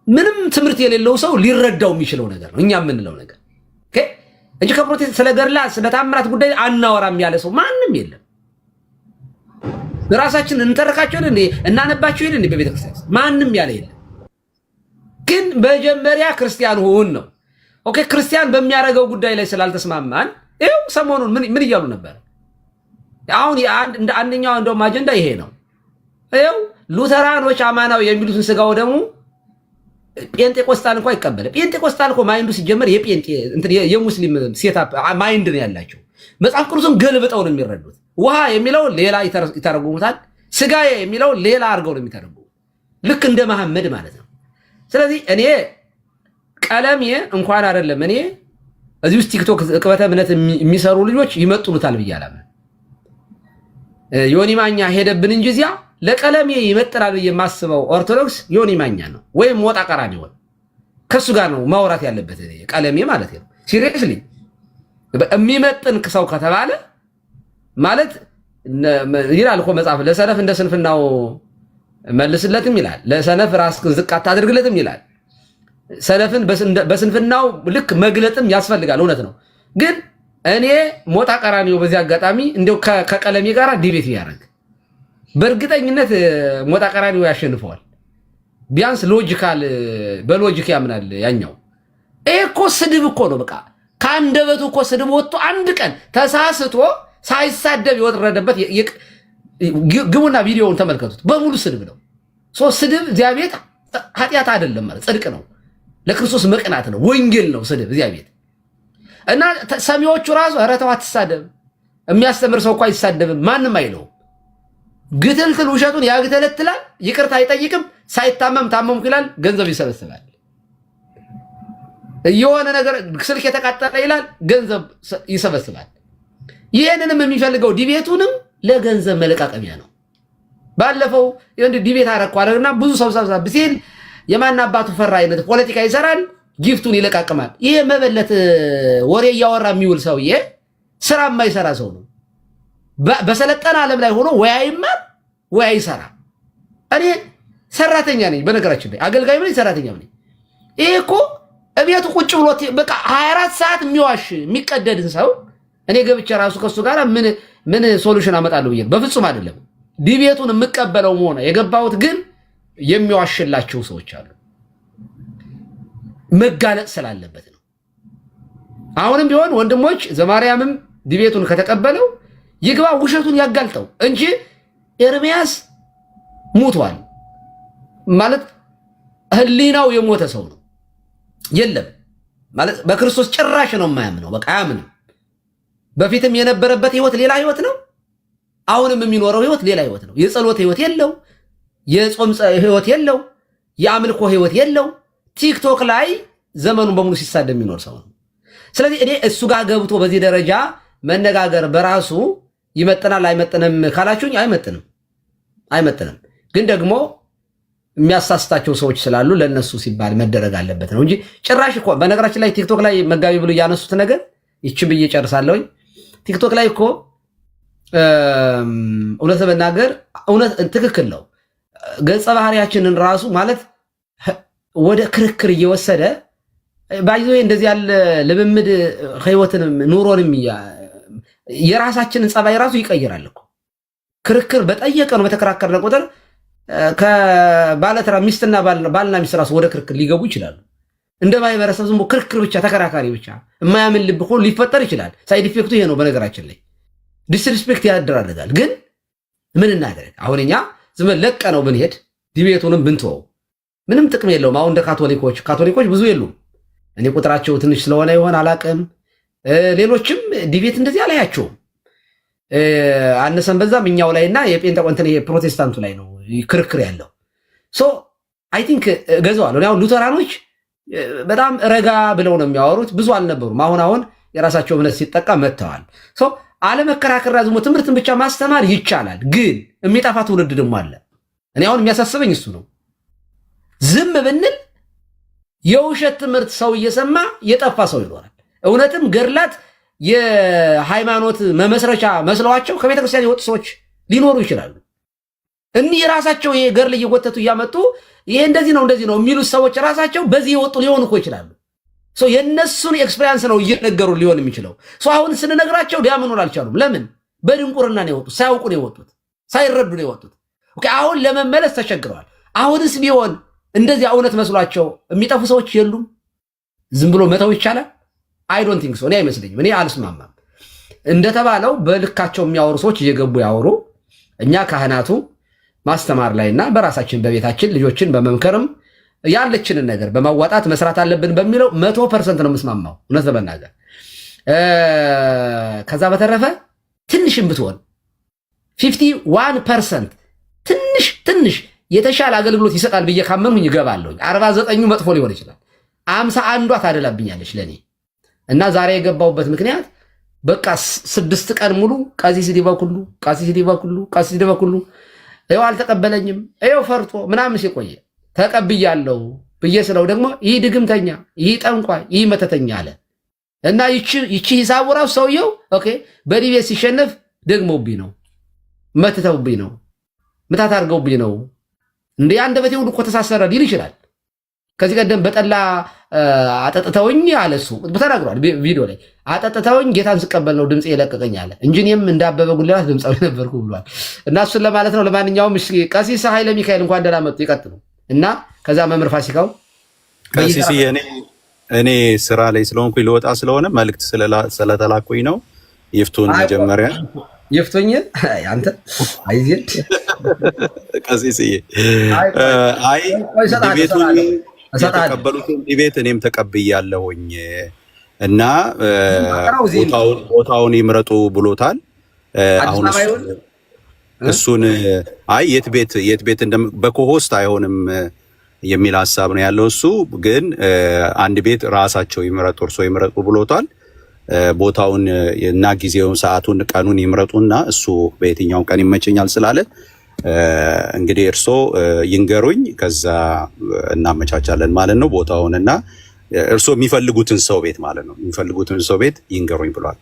ምንም ትምህርት የሌለው ሰው ሊረዳው የሚችለው ነገር ነው እኛ የምንለው ነገር እንጂ ከፕሮቴስታንት ስለ ገድላት ስለ ታምራት ጉዳይ አናወራም ያለ ሰው ማንም የለም። ራሳችን እንተርካቸው እንዴ እናነባቸው ይሄን እንዴ በቤተክርስቲያን ማንም ያለ የለም። ግን መጀመሪያ ክርስቲያን ሁን ነው። ኦኬ ክርስቲያን በሚያደርገው ጉዳይ ላይ ስላልተስማማን ይኸው ሰሞኑን ምን እያሉ ነበር? አሁን እንደ አንደኛው እንደውም አጀንዳ ይሄ ነው። ይኸው ሉተራኖች አማናዊ የሚሉትን ስጋው ደግሞ ጴንጤቆስጣን እንኳን ይቀበለ። ጴንጤቆስጣን እኮ ማይንዱ ሲጀመር የጴንጤ የሙስሊም ሴታፕ ማይንድ ነው ያላቸው። መጽሐፍ ቅዱስን ገልብጠው ነው የሚረዱት። ውሃ የሚለው ሌላ ይተረጉሙታል፣ ስጋ የሚለው ሌላ አድርገው ነው የሚተረጉሙ፣ ልክ እንደ መሐመድ ማለት ነው። ስለዚህ እኔ ቀለሜ እንኳን አይደለም እኔ እዚህ ውስጥ ቲክቶክ ቅበተ እምነት የሚሰሩ ልጆች ይመጥኑታል ብዬ አላምንም። ዮኒ ማኛ ሄደብን እንጂ እዚያ ለቀለሜ ይመጥናል ብዬ የማስበው ኦርቶዶክስ ዮኒ ማኛ ነው ወይም ሞጣ ቀራኒዮ ከሱ ጋር ነው ማውራት ያለበት ቀለሜ ማለት ነው። ሲሪየስሊ የሚመጥን ሰው ከተባለ ማለት ይላል እኮ መጽሐፍ ለሰነፍ እንደ ስንፍናው መልስለትም ይላል፣ ለሰነፍ ራስህን ዝቅ አታድርግለትም ይላል። ሰነፍን በስንፍናው ልክ መግለጥም ያስፈልጋል። እውነት ነው። ግን እኔ ሞጣ ቀራኒዮ በዚህ አጋጣሚ እንደው ከቀለሜ ጋር ዲቤት ቢያደርግ በእርግጠኝነት ሞጣ ቀራኒዮ ያሸንፈዋል። ቢያንስ በሎጂክ ያምናል ያኛው። ይሄ እኮ ስድብ እኮ ነው። በቃ ከአንደበቱ እኮ ስድብ ወጥቶ አንድ ቀን ተሳስቶ ሳይሳደብ የወረደበት ግቡና ቪዲዮውን ተመልከቱት። በሙሉ ስድብ ነው። ስድብ እዚያ ቤት ኃጢአት አይደለም ማለት ጽድቅ ነው። ለክርስቶስ መቅናት ነው። ወንጌል ነው ስድብ እዚያ ቤት እና ሰሚዎቹ ራሱ ኧረ ተው አትሳደብ፣ የሚያስተምር ሰው እኮ አይሳደብም ማንም አይለውም። ግትልትል ውሸቱን ያግተለትላል፣ ይቅርታ አይጠይቅም፣ ሳይታመም ታመምኩ ይላል፣ ገንዘብ ይሰበስባል። የሆነ ነገር ስልክ የተቃጠለ ይላል፣ ገንዘብ ይሰበስባል። ይህንንም የሚፈልገው ዲቤቱንም ለገንዘብ መለቃቀሚያ ነው። ባለፈው ዲቤት አረኩ አረግና ብዙ ሰው ሰብሰብ ሲል የማን አባቱ ፈራ አይነት ፖለቲካ ይሰራል፣ ጊፍቱን ይለቃቅማል። ይሄ መበለት ወሬ እያወራ የሚውል ሰውዬ ስራ የማይሰራ ሰው ነው። በሰለጠነ ዓለም ላይ ሆኖ ወይ አይማር ወይ አይሰራ። እኔ ሰራተኛ ነኝ፣ በነገራችን ላይ አገልጋይ ነኝ፣ ሰራተኛ ነኝ። ይሄ እኮ እቤቱ ቁጭ ብሎ በቃ 24 ሰዓት የሚዋሽ የሚቀደድን ሰው እኔ ገብቼ ራሱ ከሱ ጋር ምን ሶሉሽን አመጣለሁ ብዬ በፍጹም አይደለም። ዲቤቱን የምቀበለው ሆነ የገባሁት ግን የሚዋሽላቸው ሰዎች አሉ። መጋለጥ ስላለበት ነው። አሁንም ቢሆን ወንድሞች ዘማርያምም ዲቤቱን ከተቀበለው ይግባ፣ ውሸቱን ያጋልጠው እንጂ ኤርሚያስ ሙቷል ማለት ህሊናው የሞተ ሰው ነው። የለም ማለት በክርስቶስ ጭራሽ ነው የማያምነው። በቃ አያምንም። በፊትም የነበረበት ህይወት ሌላ ህይወት ነው። አሁንም የሚኖረው ህይወት ሌላ ህይወት ነው። የጸሎት ህይወት የለው፣ የጾም ህይወት የለው፣ የአምልኮ ህይወት የለው። ቲክቶክ ላይ ዘመኑን በሙሉ ሲሳደብ የሚኖር ሰው ነው። ስለዚህ እኔ እሱ ጋር ገብቶ በዚህ ደረጃ መነጋገር በራሱ ይመጥናል አይመጥንም ካላችሁኝ፣ አይመጥንም። ግን ደግሞ የሚያሳስታቸው ሰዎች ስላሉ ለነሱ ሲባል መደረግ አለበት ነው እንጂ ጭራሽ እኮ በነገራችን ላይ ቲክቶክ ላይ መጋቢ ብሎ ያነሱት ነገር ይችን ብዬ ጨርሳለሁ። ቲክቶክ ላይ እኮ እውነት ለመናገር እውነት ትክክል ነው። ገጸ ባህሪያችንን ራሱ ማለት ወደ ክርክር እየወሰደ ባይዞ እንደዚህ ያለ ልምምድ ህይወትንም ኑሮንም የራሳችንን ጸባይ ራሱ ይቀይራል እኮ። ክርክር በጠየቀ ነው በተከራከርነ ቁጥር ከባለተራ ሚስትና ባልና ሚስት ራሱ ወደ ክርክር ሊገቡ ይችላሉ። እንደ ማህበረሰብ ዝም ብሎ ክርክር ብቻ ተከራካሪ ብቻ የማያምን ልብ ሁሉ ሊፈጠር ይችላል። ሳይድ ኢፌክቱ ይሄ ነው። በነገራችን ላይ ዲስሪስፔክት ያደራርጋል። ግን ምን እናደርግ አሁን እኛ ዝም ለቀ ነው ብንሄድ ዲቤቱንም ብንተወው ምንም ጥቅም የለውም። አሁን እንደ ካቶሊኮች ብዙ የሉም። እኔ ቁጥራቸው ትንሽ ስለሆነ ይሆን አላቅም። ሌሎችም ዲቤት እንደዚህ አላያቸውም። አነሰን በዛም እኛው ላይና የጴንጤቆንትን የፕሮቴስታንቱ ላይ ነው ክርክር ያለው። ሶ አይ ቲንክ ገዘዋል። አሁን ሉተራኖች በጣም ረጋ ብለው ነው የሚያወሩት። ብዙ አልነበሩም። አሁን የራሳቸው እምነት ሲጠቃ መጥተዋል። ሶ አለመከራከር ዝሞ ትምህርትን ብቻ ማስተማር ይቻላል። ግን የሚጠፋ ትውልድ ደግሞ አለ። እኔ አሁን የሚያሳስበኝ እሱ ነው። ዝም ብንል የውሸት ትምህርት ሰው እየሰማ የጠፋ ሰው ይኖራል። እውነትም ገድላት የሃይማኖት መመስረቻ መስለዋቸው ከቤተ ክርስቲያን የወጡ ሰዎች ሊኖሩ ይችላሉ። እኒህ ራሳቸው ይሄ ገድል እየጎተቱ እያመጡ ይሄ እንደዚህ ነው የሚሉት ሰዎች ራሳቸው በዚህ የወጡ ሊሆኑ እኮ ይችላሉ። የእነሱን ኤክስፔሪንስ ነው እየነገሩ ሊሆን የሚችለው። አሁን ስንነግራቸው ሊያምኑን አልቻሉም። ለምን? በድንቁርና ነው የወጡት፣ ሳያውቁ ነው የወጡት፣ ሳይረዱ ነው የወጡት። አሁን ለመመለስ ተቸግረዋል። አሁንስ ቢሆን እንደዚህ እውነት መስሏቸው የሚጠፉ ሰዎች የሉም። ዝም ብሎ መተው ይቻላል? አይ ዶንት ቲንክ ሶ። እኔ አይመስለኝም። እኔ አልስማማም። እንደተባለው በልካቸው የሚያወሩ ሰዎች እየገቡ ያወሩ። እኛ ካህናቱ ማስተማር ላይና በራሳችን በቤታችን ልጆችን በመምከርም ያለችንን ነገር በማዋጣት መስራት አለብን በሚለው 100% ነው የምስማማው እውነት ለመናገር። ከዛ በተረፈ ትንሽም ብትሆን 51% ትንሽ የተሻለ አገልግሎት ይሰጣል ብዬ ካመንኩኝ ይገባለሁ። 49ኙ መጥፎ ሊሆን ይችላል። 51ዷ ታደላብኛለች ለኔ። እና ዛሬ የገባውበት ምክንያት በቃ 6 ቀን ሙሉ ቀሲስ ዲበኩሉ ይኸው አልተቀበለኝም፣ ይኸው ፈርቶ ምናምን ሲቆየ ተቀብያለሁ ብዬ ስለው ደግሞ ይህ ድግምተኛ፣ ይህ ጠንቋይ፣ ይህ መተተኛ አለ። እና ይቺ ሂሳቡ ራሱ ሰውየው ኦኬ በዲቤት ሲሸነፍ ደግሞብኝ ነው፣ መትተውብኝ ነው፣ ምታት አድርገውብኝ ነው እንደ አንደበቴ ሁሉ እኮ ተሳሰረ ሊል ይችላል። ከዚህ ቀደም በጠላ አጠጥተውኝ አለ እሱ ተናግሯል ቪዲዮ ላይ። አጠጥተውኝ ጌታን ስቀበል ነው ድምፅ የለቀቀኝ አለ እንጂ እኔም እንዳበበ ጉልላት ድምፃዊ ነበርኩ ብሏል። እና እሱን ለማለት ነው። ለማንኛውም ቀሲስ ኃይለ ሚካኤል እንኳን ደህና መጡ፣ ይቀጥሉ። እና ከዛ መምህር ፋሲካው
ቀሲስ እኔ ስራ ላይ ስለሆንኩኝ ልወጣ ስለሆነ መልእክት ስለተላኩኝ ነው። ይፍቱን መጀመሪያ
ይፍቱኝ አንተ አይዚት
ቀሲስዬ የተቀበሉትን ዲቤት እኔም ተቀብያለሁኝ እና ቦታውን ይምረጡ ብሎታል። አሁን እሱን የት ቤት በኮሆስት አይሆንም የሚል ሀሳብ ነው ያለው። እሱ ግን አንድ ቤት ራሳቸው ይምረጡ፣ እርሶ ይምረጡ ብሎታል። ቦታውን እና ጊዜውን፣ ሰዓቱን፣ ቀኑን ይምረጡና እሱ በየትኛው ቀን ይመቸኛል ስላለ እንግዲህ እርሶ ይንገሩኝ፣ ከዛ እናመቻቻለን ማለት ነው ቦታውንና እርሶ የሚፈልጉትን ሰው ቤት ማለት ነው የሚፈልጉትን ሰው ቤት ይንገሩኝ ብሏል።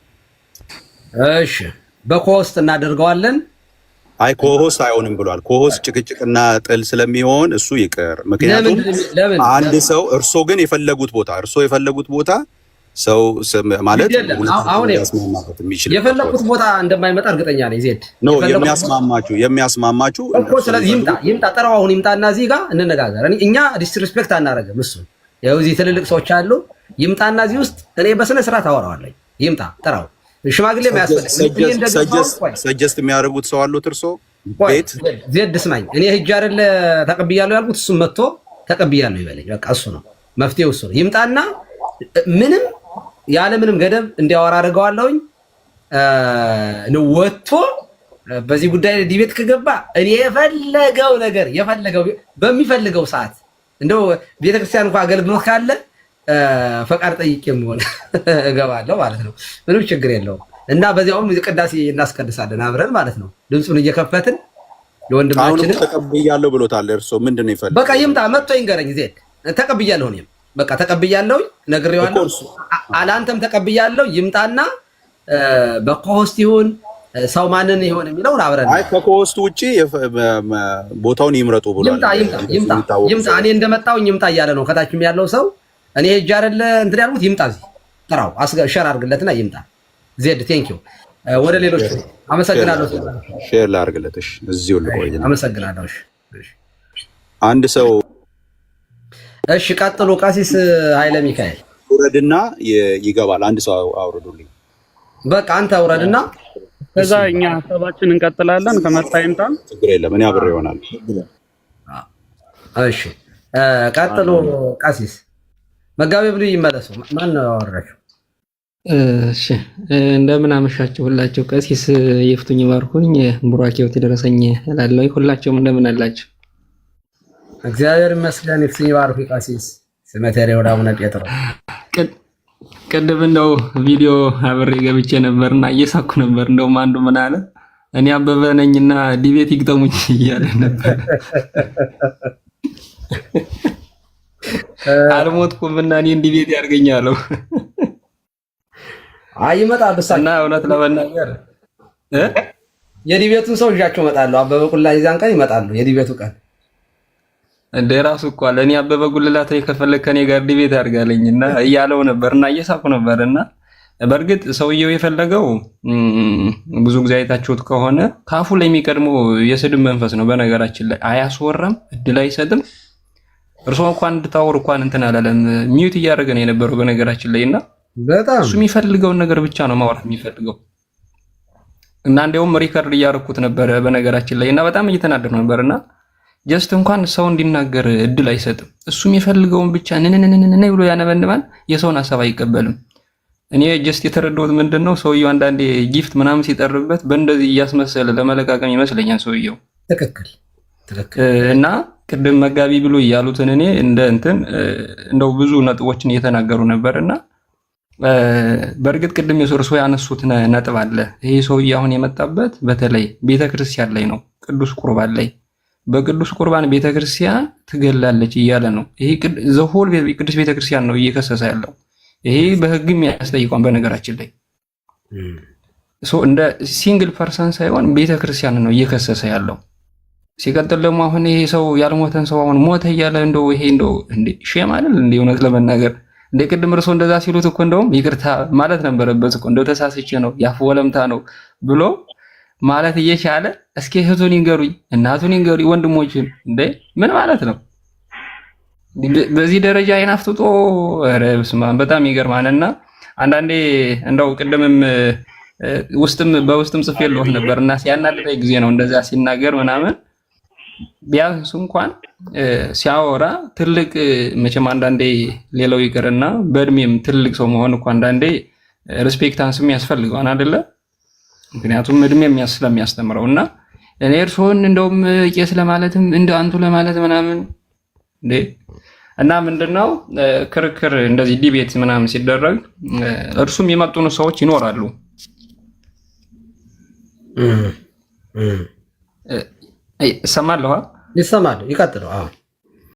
እሺ በኮሆስት እናደርገዋለን።
አይ ኮሆስት አይሆንም ብሏል። ኮሆስት ጭቅጭቅና ጥል ስለሚሆን እሱ ይቅር። ምክንያቱም አንድ ሰው እርሶ ግን የፈለጉት ቦታ ሰው ማለት
አሁን የፈለኩት ቦታ እንደማይመጣ እርግጠኛ ነኝ። ዜድ
ነው የሚያስማማችሁ
እኮ። ስለዚህ ይምጣ ጠራው። አሁን ይምጣና እዚህ ጋር እንነጋገር። እኛ ዲስሪስፔክት አናረግም። እሱ ያው እዚህ ትልልቅ ሰዎች አሉ። ይምጣና እዚህ ውስጥ እኔ በስነ ስርዓት አወራዋለሁ። ይምጣ ጠራው። ሽማግሌ ማያስፈልግ
ሰጀስት የሚያደርጉት ሰው አሉት እርሶ ቤት።
ዜድ ስማኝ፣ እኔ ሂጅ አይደለ ተቀብያለሁ ያልኩት፣ እሱ መጥቶ ተቀብያለሁ ይበለኝ። በቃ እሱ ነው መፍትሄው። እሱ ነው። ይምጣና ምንም ያለ ምንም ገደብ እንዲያወራ አድርገዋለሁኝ። ወጥቶ በዚህ ጉዳይ ዲቤት ከገባ እኔ የፈለገው በሚፈልገው ሰዓት እንደው ቤተክርስቲያን እንኳን አገልግሎት ካለ ፈቃድ ጠይቄም ሆነ እገባለሁ ማለት ነው። ምንም ችግር የለውም። እና በዚያውም ቅዳሴ እናስቀድሳለን አብረን ማለት ነው። ድምፁን እየከፈትን የወንድማችንን
ተቀብያለሁ ብሎታል። እርሶ ምንድን ነው ይፈልጋል?
በቃ ይምጣ፣ መጥቶ ይንገረኝ። ዜድ ተቀብያለሁ፣ እኔም በቃ ተቀብያለሁ፣ ነግሬዋለሁ። አላንተም ተቀብያለሁ። ይምጣና በኮሆስት ይሁን ሰው ማንን ይሆን የሚለውን አብረን
አይ ከኮስት ውጪ ቦታውን ይምረጡ ብሏል።
ይምጣ እኔ እንደመጣሁኝ ይምጣ እያለ ነው ከታችም ያለው ሰው። እኔ ሄጄ አይደለ እንትን ያልኩት ይምጣ፣ እዚህ ጥራው፣ ሸር አድርግለትና ይምጣ። ዜድ ቴንኪው። ወደ ሌሎች አመሰግናለሁ።
ሼር ላድርግለት። እሺ እዚሁ ልቆይ።
አመሰግናለሁ። እሺ
አንድ ሰው
እሺ፣ ቀጥሉ። ቀሲስ ኃይለ ሚካኤል
ውረድና ይገባል። አንድ ሰው አውርዱልኝ።
በቃ አንተ አውረድና
ከዛ እኛ ሀሳባችን እንቀጥላለን። ከመጣ ይምጣ፣
ችግር የለም። እኔ አብሬ ይሆናል።
እሺ ቀጥሉ። ቀሲስ መጋቤ ብሉይ ይመለሱ። ማን ነው ያወራችሁ?
እሺ እንደምን አመሻችሁ ሁላችሁ። ቀሲስ ይፍቱኝ ባርኩኝ፣ ቡራኬው ተደረሰኝ እላለሁ። ሁላችሁም እንደምን አላችሁ?
እግዚአብሔር ይመስገን። ይፍቱኝ ባርኩ ቀሲስ ስመቴሬ ወደ አቡነ ጴጥሮስ።
ቅድም እንደው ቪዲዮ አብሬ ገብቼ ነበርና እየሳኩ ነበር። እንደውም አንዱ ምን አለ፣ እኔ አበበ ነኝና ዲቤት ይግጠሙኝ እያለ ነበር። አልሞትኩም እና እኔን ዲቤት ያርገኛለሁ።
አይ ይመጣል
እና እውነት ለመናገር
የዲቤቱን ሰው ይዣቸው እመጣለሁ። አበበ ቁላ ይዛን ቀን ይመጣሉ። የዲቤቱ ቀን
እንደ ራሱ እኮ አለ። እኔ አበበ ጉልላት ከፈለክ ከኔ ጋር ዲቤት አድርጋለኝና እያለው ነበርና እየሳቁ ነበርና በእርግጥ ሰውየው የፈለገው ብዙ ጊዜ አይታችሁት ከሆነ ካፉ ላይ የሚቀድመው የስድብ መንፈስ ነው። በነገራችን ላይ አያስወራም፣ እድል አይሰጥም። እርስዎ እንኳን እንድታወሩ እንኳን እንትን አላለም፣ ሚዩት እያደረገ ነው የነበረው በነገራችን ላይና
በጣም
እሱ የሚፈልገውን ነገር ብቻ ነው ማውራት የሚፈልገው። እና እንደውም ሪከርድ እያደረኩት ነበረ በነገራችን ላይ እና በጣም እየተናደድኩ ነበርና ጀስት እንኳን ሰው እንዲናገር እድል አይሰጥም። እሱ የሚፈልገውን ብቻ ነነነነነ ብሎ ያነበንባል። የሰውን ሀሳብ አይቀበልም። እኔ ጀስት የተረዳሁት ምንድነው ሰውየው አንዳንዴ ጊፍት ምናምን ሲጠርበት በእንደዚህ እያስመሰለ ለመለቃቀም ይመስለኛል ሰውየው።
ትክክል።
እና ቅድም መጋቢ ብሎ ያሉትን እኔ እንደው ብዙ ነጥቦችን እየተናገሩ ነበርና በእርግጥ ቅድም የሶርሶ ያነሱት ነጥብ አለ። ይሄ ሰውዬ አሁን የመጣበት በተለይ ቤተክርስቲያን ላይ ነው፣ ቅዱስ ቁርባን ላይ በቅዱስ ቁርባን ቤተክርስቲያን ትገላለች እያለ ነው። ይሄ ዘሆል ቅዱስ ቤተክርስቲያን ነው እየከሰሰ ያለው። ይሄ በህግም ያስጠይቋን በነገራችን ላይ እንደ ሲንግል ፐርሰን ሳይሆን ቤተክርስቲያን ነው እየከሰሰ ያለው። ሲቀጥል ደግሞ አሁን ይሄ ሰው ያልሞተን ሰው አሁን ሞተ እያለ እንደው ይሄ እንደው እንዴ ሼም አይደል እንዴ? እውነት ለመናገር እንደ ቅድም እርሶ እንደዛ ሲሉት እኮ እንደውም ይቅርታ ማለት ነበረበት እኮ እንደው ተሳስቼ ነው ያፍ ወለምታ ነው ብሎ ማለት እየቻለ እስኪ እህቱን ይንገሩኝ፣ እናቱን ይንገሩኝ፣ ወንድሞችን እንዴ ምን ማለት ነው? በዚህ ደረጃ አይናፍጥጦ ኧረ በስመ አብ በጣም ይገርማልና አንዳንዴ እንደው ቅድምም በውስጥም ጽፌልዎት ነበርና ሲያናድደኝ ጊዜ ነው እንደዛ ሲናገር ምናምን ቢያንስ እንኳን ሲያወራ ትልቅ መቼም አንዳንዴ ሌላው ይቅርና በእድሜም ትልቅ ሰው መሆን እኮ አንዳንዴ ሪስፔክታንስም ያስፈልገዋል አይደለ? ምክንያቱም እድሜም ስለሚያስተምረው እና እኔ እርስዎን እንደውም ቄስ ለማለትም እንደ አንቱ ለማለት ምናምን እንዴ እና ምንድነው ክርክር እንደዚህ ዲቤት ምናምን ሲደረግ እርሱም የመጡኑ ሰዎች ይኖራሉ። ይሰማል። ይቀጥሉ።